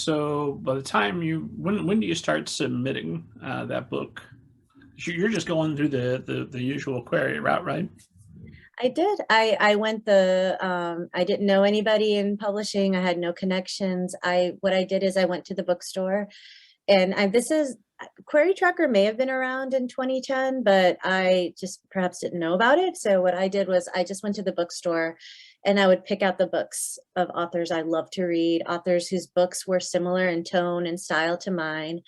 So by the time when do you start submitting that book? You're just going through the usual query route, right? I did. I went the I didn't know anybody in publishing. I had no connections. What I did is I went to the bookstore, and this is Query Tracker may have been around in 2010, but I just perhaps didn't know about it. So what I did was I just went to the bookstore and I would pick out the books of authors I love to read, authors whose books were similar in tone and style to mine.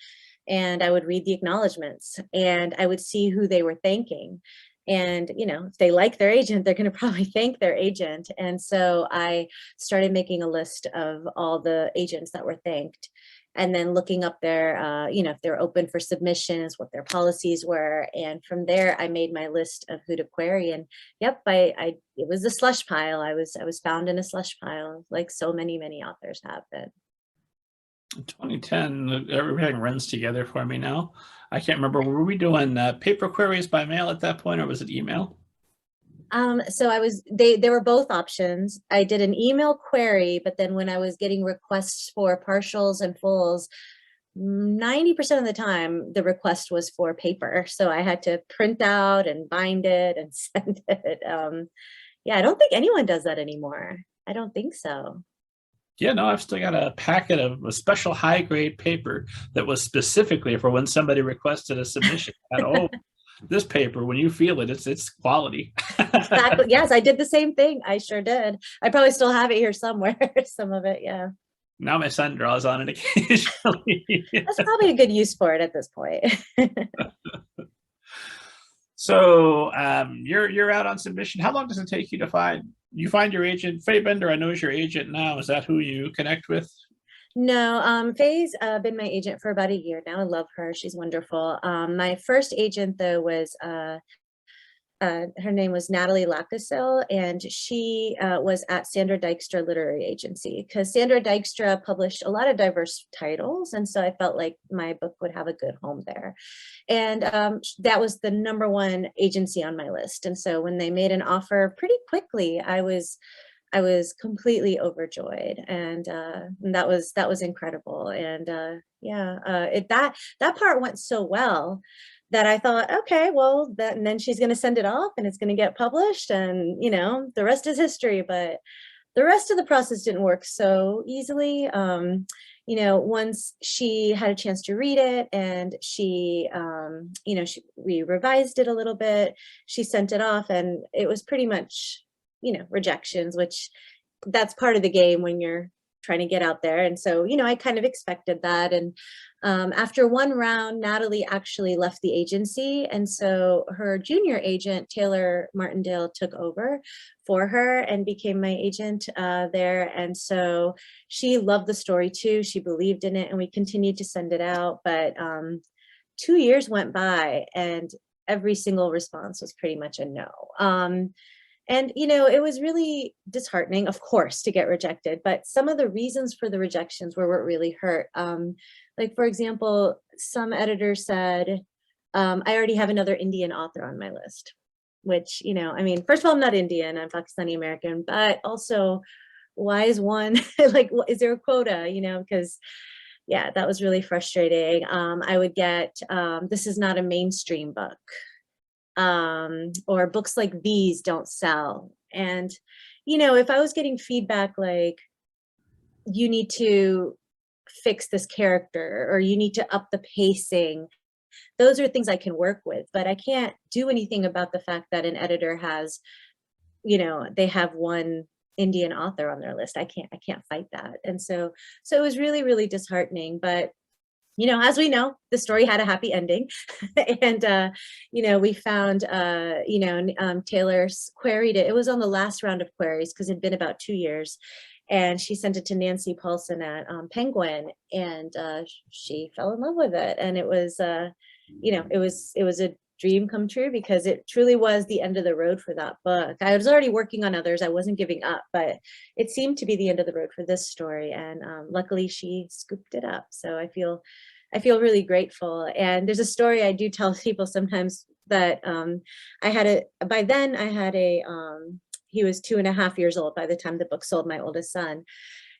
And I would read the acknowledgments and I would see who they were thanking. And, if they like their agent, they're going to probably thank their agent. And so I started making a list of all the agents that were thanked and then looking up their, if they're open for submissions, what their policies were. And from there, I made my list of who to query. And yep, it was a slush pile. I was found in a slush pile, like so many authors have been. 2010, everything runs together for me now. I can't remember. Were we doing paper queries by mail at that point, or was it email? So there were both options. I did an email query, but then when I was getting requests for partials and fulls, 90% of the time the request was for paper. So I had to print out and bind it and send it. Yeah, I don't think anyone does that anymore. I don't think so. Yeah, no, I've still got a packet of a special high grade paper that was specifically for when somebody requested a submission. And, oh, this paper, when you feel it, it's quality. Exactly. Yes, I did the same thing. I sure did. I probably still have it here somewhere. Some of it, yeah. Now my son draws on it occasionally. That's probably a good use for it at this point. So you're out on submission. How long does it take you to find your agent? Faye Bender, I know, is your agent now. Is that who you connect with? No, Faye's been my agent for about a year now. I love her. She's wonderful. My first agent though was her name was Natalie Lacasille, and she was at Sandra Dykstra Literary Agency because Sandra Dykstra published a lot of diverse titles. And so I felt like my book would have a good home there. And that was the #1 agency on my list. And so when they made an offer pretty quickly, I was completely overjoyed, and that was incredible. And that part went so well that I thought, okay, well, and then she's going to send it off and it's going to get published, and the rest is history. But the rest of the process didn't work so easily. Once she had a chance to read it and we revised it a little bit, she sent it off, and it was pretty much rejections, which that's part of the game when you're trying to get out there. And so, I kind of expected that. And after one round, Natalie actually left the agency. And so her junior agent, Taylor Martindale, took over for her and became my agent there. And so she loved the story too. She believed in it, and we continued to send it out. But 2 years went by and every single response was pretty much a no. And, it was really disheartening, of course, to get rejected, but some of the reasons for the rejections were what really hurt. Like, for example, some editors said, I already have another Indian author on my list, which, first of all, I'm not Indian, I'm Pakistani American, but also, why is one, like, is there a quota, because yeah, that was really frustrating. I would get, this is not a mainstream book. Or books like these don't sell. And, if I was getting feedback like, you need to fix this character or you need to up the pacing, those are things I can work with, but I can't do anything about the fact that an editor has, they have one Indian author on their list. I can't fight that. And so it was really, really disheartening. But as we know, the story had a happy ending. And, we found, Taylor's queried it. It was on the last round of queries because it had been about 2 years. And she sent it to Nancy Paulson at Penguin, and she fell in love with it. And it was, it was a dream come true because it truly was the end of the road for that book. I was already working on others. I wasn't giving up, but it seemed to be the end of the road for this story. And luckily she scooped it up. So I feel really grateful. And there's a story I do tell people sometimes that by then I had he was 2.5 years old by the time the book sold, my oldest son.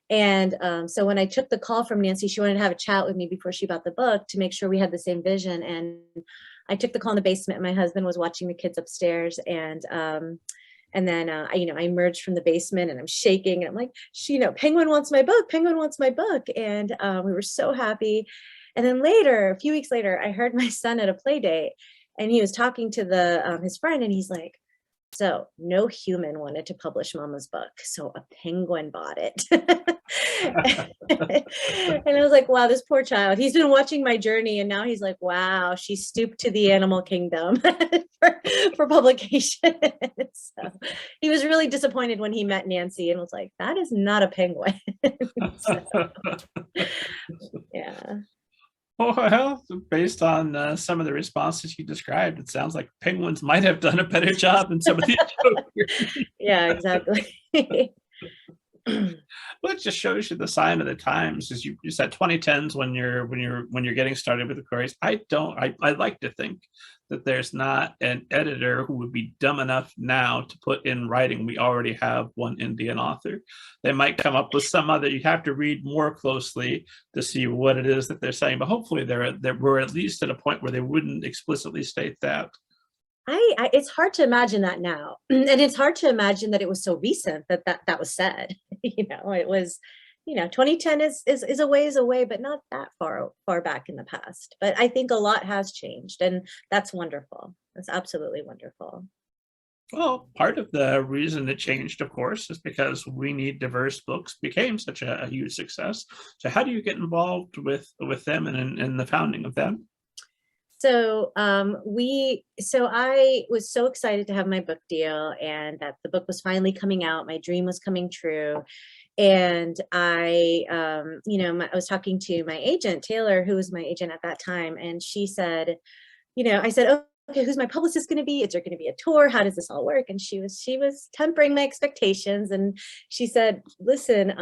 And so when I took the call from Nancy, she wanted to have a chat with me before she bought the book to make sure we had the same vision. And I took the call in the basement. My husband was watching the kids upstairs, and then I emerged from the basement and I'm shaking and I'm like, Penguin wants my book. Penguin wants my book. And we were so happy. And then later, a few weeks later, I heard my son at a play date, and he was talking to his friend, and he's like, so no human wanted to publish Mama's book, so a penguin bought it. And I was like, wow, this poor child. He's been watching my journey, and now he's like, wow, she stooped to the animal kingdom for publication. So he was really disappointed when he met Nancy and was like, that is not a penguin. So, yeah. Well, based on some of the responses you described, it sounds like penguins might have done a better job than some of the other. Yeah, exactly. Well, it just shows you the sign of the times. As you said, 2010s when you're getting started with the queries. I like to think that there's not an editor who would be dumb enough now to put in writing, we already have one Indian author. They might come up with some other. You have to read more closely to see what it is that they're saying. But hopefully we're at least at a point where they wouldn't explicitly state that. It's hard to imagine that now. And it's hard to imagine that it was so recent that was said. It was, 2010 is a ways away, but not that far back in the past. But I think a lot has changed, and that's wonderful. That's absolutely wonderful. Well, part of the reason it changed, of course, is because We Need Diverse Books became such a huge success. So how do you get involved with them and in the founding of them? So I was so excited to have my book deal and that the book was finally coming out. My dream was coming true. And I was talking to my agent, Taylor, who was my agent at that time. And she said, I said, oh, okay, who's my publicist going to be? Is there going to be a tour? How does this all work? And she was tempering my expectations. And she said, listen,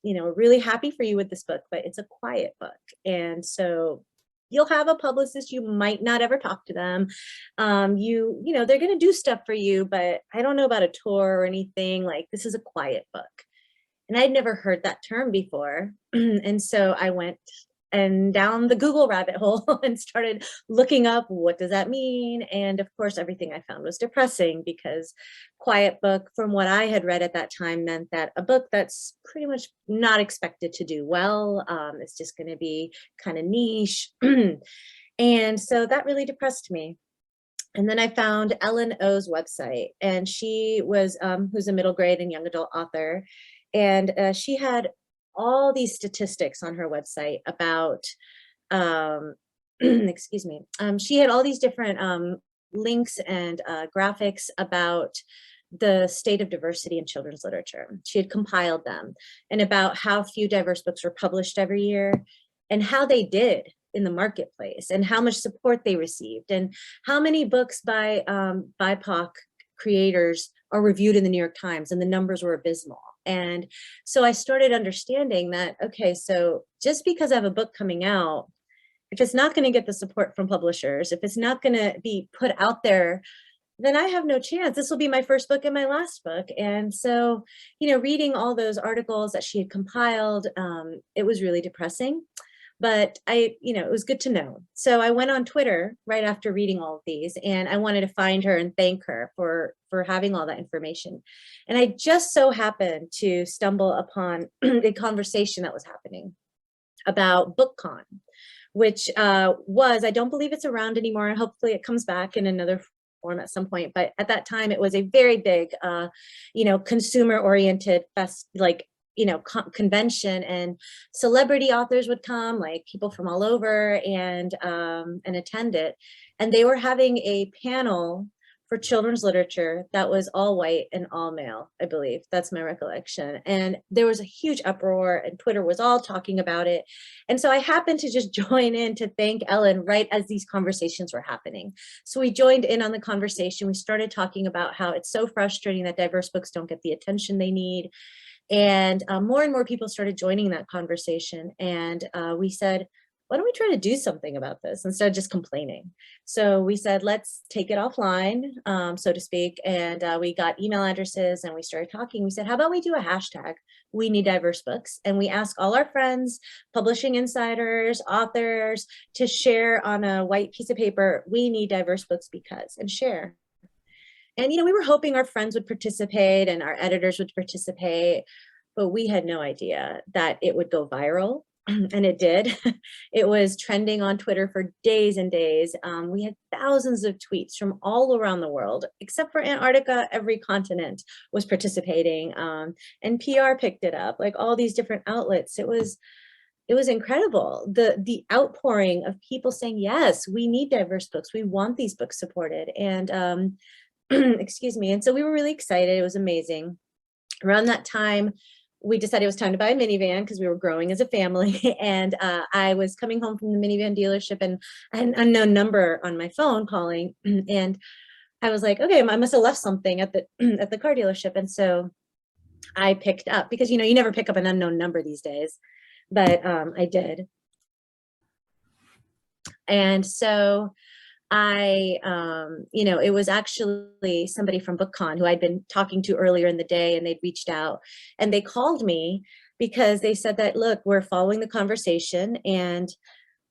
we're really happy for you with this book, but it's a quiet book. And so you'll have a publicist, you might not ever talk to them. They're going to do stuff for you, but I don't know about a tour or anything. Like, this is a quiet book. And I'd never heard that term before. And so I went and down the Google rabbit hole and started looking up, what does that mean? And of course, everything I found was depressing, because quiet book, from what I had read at that time, meant that a book that's pretty much not expected to do well. It's just going to be kind of niche. And so that really depressed me. And then I found Ellen O's website, and she was, who's a middle grade and young adult author. And she had all these statistics on her website about, excuse me, she had all these different links and graphics about the state of diversity in children's literature. She had compiled them, and about how few diverse books were published every year, and how they did in the marketplace, and how much support they received, and how many books by BIPOC creators are reviewed in the New York Times, and the numbers were abysmal. And so I started understanding that, okay, so just because I have a book coming out, if it's not going to get the support from publishers, if it's not going to be put out there, then I have no chance. This will be my first book and my last book. And so, reading all those articles that she had compiled, it was really depressing. But it was good to know. So I went on Twitter right after reading all of these, and I wanted to find her and thank her for having all that information. And I just so happened to stumble upon a conversation that was happening about BookCon, which I don't believe it's around anymore. Hopefully it comes back in another form at some point. But at that time, it was a very big, consumer-oriented convention, and celebrity authors would come, like people from all over, and attend it. And they were having a panel for children's literature that was all white and all male, I believe. That's my recollection. And there was a huge uproar, and Twitter was all talking about it. And so I happened to just join in to thank Ellen right as these conversations were happening. So we joined in on the conversation. We started talking about how it's so frustrating that diverse books don't get the attention they need. And more and more people started joining that conversation. And we said, why don't we try to do something about this instead of just complaining? So we said, let's take it offline, so to speak. And we got email addresses and we started talking. We said, how about we do a hashtag, we need diverse books. And we ask all our friends, publishing insiders, authors, to share on a white piece of paper, we need diverse books because, and share. And, we were hoping our friends would participate and our editors would participate, but we had no idea that it would go viral. And it did. It was trending on Twitter for days and days. We had thousands of tweets from all around the world, except for Antarctica. Every continent was participating, and PR picked it up, like all these different outlets. It was incredible. The outpouring of people saying, yes, we need diverse books. We want these books supported. And excuse me. And so we were really excited. It was amazing. Around that time, we decided it was time to buy a minivan because we were growing as a family. And I was coming home from the minivan dealership and I had an unknown number on my phone calling. And I was like, okay, I must have left something at the at the car dealership. And so I picked up, because you never pick up an unknown number these days, but I did. And so it was actually somebody from BookCon who I'd been talking to earlier in the day, and they'd reached out and they called me because they said that, look, we're following the conversation and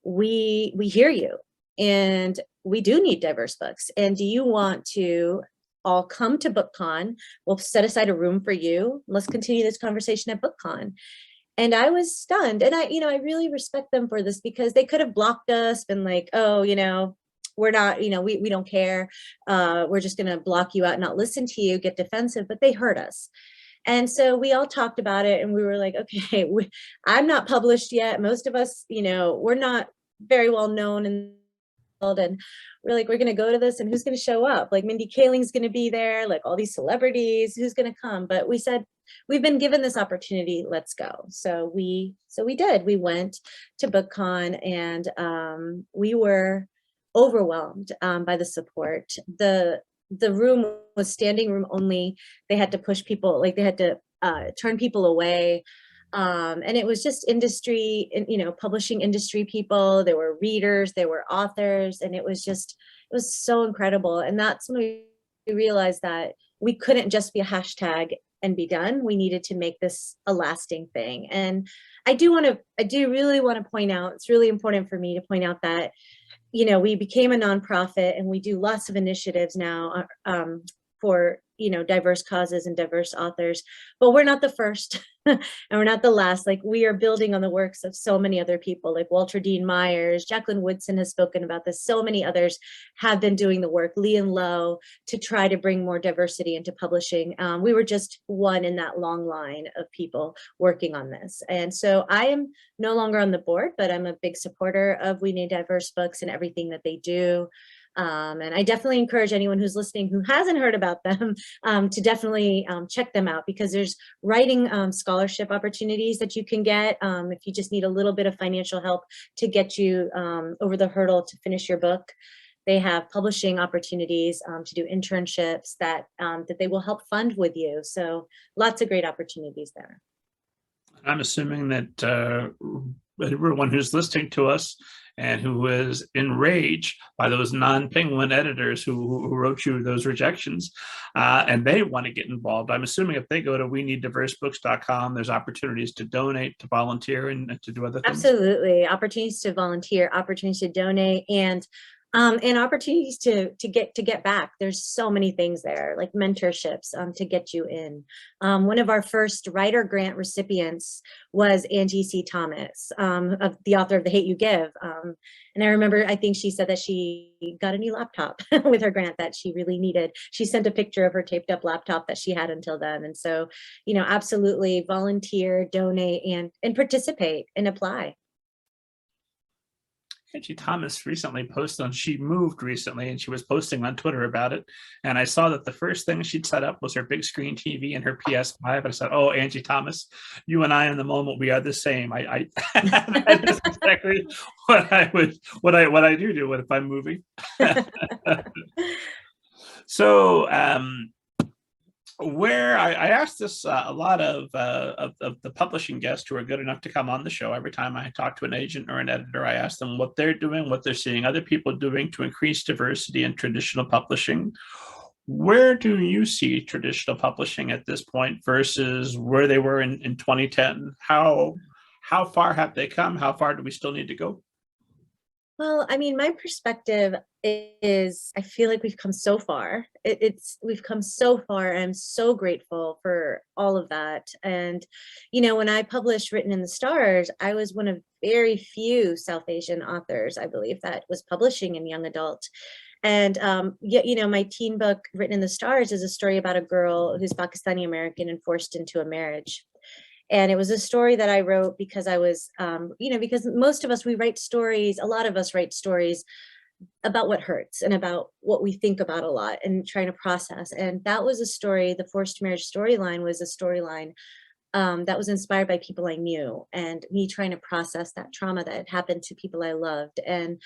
we hear you and we do need diverse books. And do you want to all come to BookCon? We'll set aside a room for you. Let's continue this conversation at BookCon. And I was stunned. And I really respect them for this, because they could have blocked us, been like, oh, we're not, we don't care. We're just going to block you out, not listen to you, get defensive, but they heard us. And so we all talked about it and we were like, okay, I'm not published yet. Most of us, we're not very well known in the world. And we're like, we're going to go to this, and who's going to show up? Like Mindy Kaling's going to be there, like all these celebrities, who's going to come? But we said, we've been given this opportunity, let's go. So we did. We went to BookCon, and we were overwhelmed by the support. The room was standing room only. They had to push people, like they had to turn people away. And it was just industry, publishing industry people. There were readers, there were authors, and it was so incredible. And that's when we realized that we couldn't just be a hashtag and be done. We needed to make this a lasting thing. And I do really want to point out, it's really important for me to point out that we became a nonprofit and we do lots of initiatives now for, diverse causes and diverse authors, but we're not the first and we're not the last. Like, we are building on the works of so many other people, like Walter Dean Myers, Jacqueline Woodson has spoken about this. So many others have been doing the work, Lee and Lowe, to try to bring more diversity into publishing. We were just one in that long line of people working on this. And so I am no longer on the board, but I'm a big supporter of We Need Diverse Books and everything that they do. And I definitely encourage anyone who's listening who hasn't heard about them to definitely check them out, because there's writing scholarship opportunities that you can get if you just need a little bit of financial help to get you over the hurdle to finish your book. They have publishing opportunities to do internships that they will help fund with you. So lots of great opportunities there. I'm assuming that everyone who's listening to us and who is enraged by those non-Penguin editors who wrote you those rejections, and they want to get involved. I'm assuming if they go to weneeddiversebooks.com, there's opportunities to donate, to volunteer, and to do other things. Absolutely, opportunities to volunteer, opportunities to donate, and opportunities to get back. There's so many things there, like mentorships to get you in. One of our first writer grant recipients was Angie C. Thomas, of the author of The Hate U Give. And I remember, I think she said that she got a new laptop with her grant that she really needed. She sent a picture of her taped up laptop that she had until then. And so, absolutely volunteer, donate, and participate and apply. Angie Thomas recently posted on, she moved recently and she was posting on Twitter about it. And I saw that the first thing she'd set up was her big screen TV and her PS5. And I said, oh, Angie Thomas, you and I in the moment, we are the same. I that's exactly what I do if I'm moving. So, where I asked this a lot of the publishing guests who are good enough to come on the show. Every time I talk to an agent or an editor, I ask them what they're doing, what they're seeing other people doing to increase diversity in traditional publishing. Where do you see traditional publishing at this point versus where they were in 2010? How far have they come? How far do we still need to go? Well, I mean, my perspective is I feel like we've come so far. We've come so far, and I'm so grateful for all of that. And, when I published Written in the Stars, I was one of very few South Asian authors, I believe, that was publishing in young adult. And yet, my teen book, Written in the Stars, is a story about a girl who's Pakistani American and forced into a marriage. And it was a story that I wrote because I was, because most of us, we write stories, a lot of us write stories about what hurts and about what we think about a lot and trying to process. And that was a story, the forced marriage storyline was a storyline that was inspired by people I knew and me trying to process that trauma that had happened to people I loved. And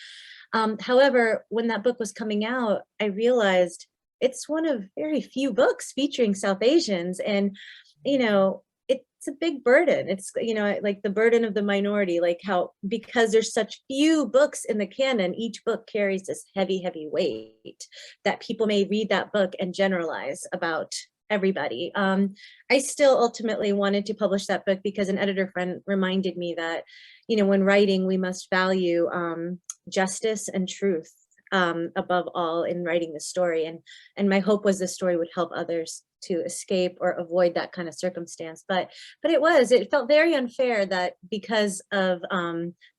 however, when that book was coming out, I realized it's one of very few books featuring South Asians. And, it's a big burden. It's, like the burden of the minority, like how, because there's such few books in the canon, each book carries this heavy, heavy weight that people may read that book and generalize about everybody. I still ultimately wanted to publish that book because an editor friend reminded me that, when writing, we must value justice and truth above all in writing the story. And my hope was this story would help others to escape or avoid that kind of circumstance. But it felt very unfair that because of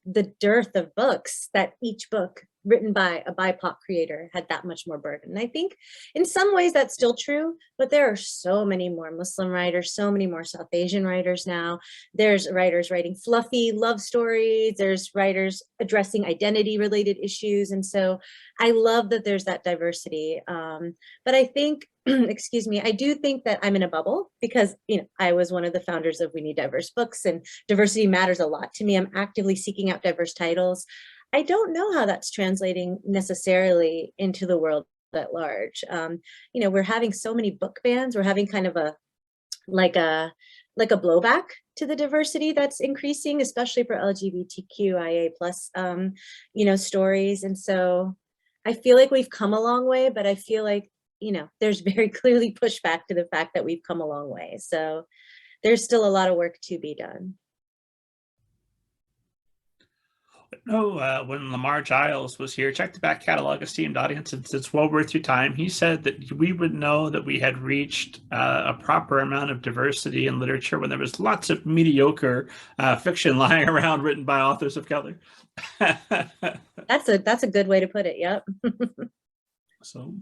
the dearth of books, that each book written by a BIPOC creator had that much more burden. And I think in some ways that's still true, but there are so many more Muslim writers, so many more South Asian writers now. There's writers writing fluffy love stories. There's writers addressing identity related issues. And so I love that there's that diversity. But I think, excuse me, I do think that I'm in a bubble because, I was one of the founders of We Need Diverse Books, and diversity matters a lot to me. I'm actively seeking out diverse titles. I don't know how that's translating necessarily into the world at large. We're having so many book bans. We're having kind of like a blowback to the diversity that's increasing, especially for LGBTQIA plus, stories. And so I feel like we've come a long way, but I feel like, there's very clearly pushback to the fact that we've come a long way. So there's still a lot of work to be done. No, when Lamar Giles was here, check the back catalog, esteemed audience. It's well worth your time. He said that we would know that we had reached a proper amount of diversity in literature when there was lots of mediocre fiction lying around written by authors of color. That's a good way to put it. Yep. So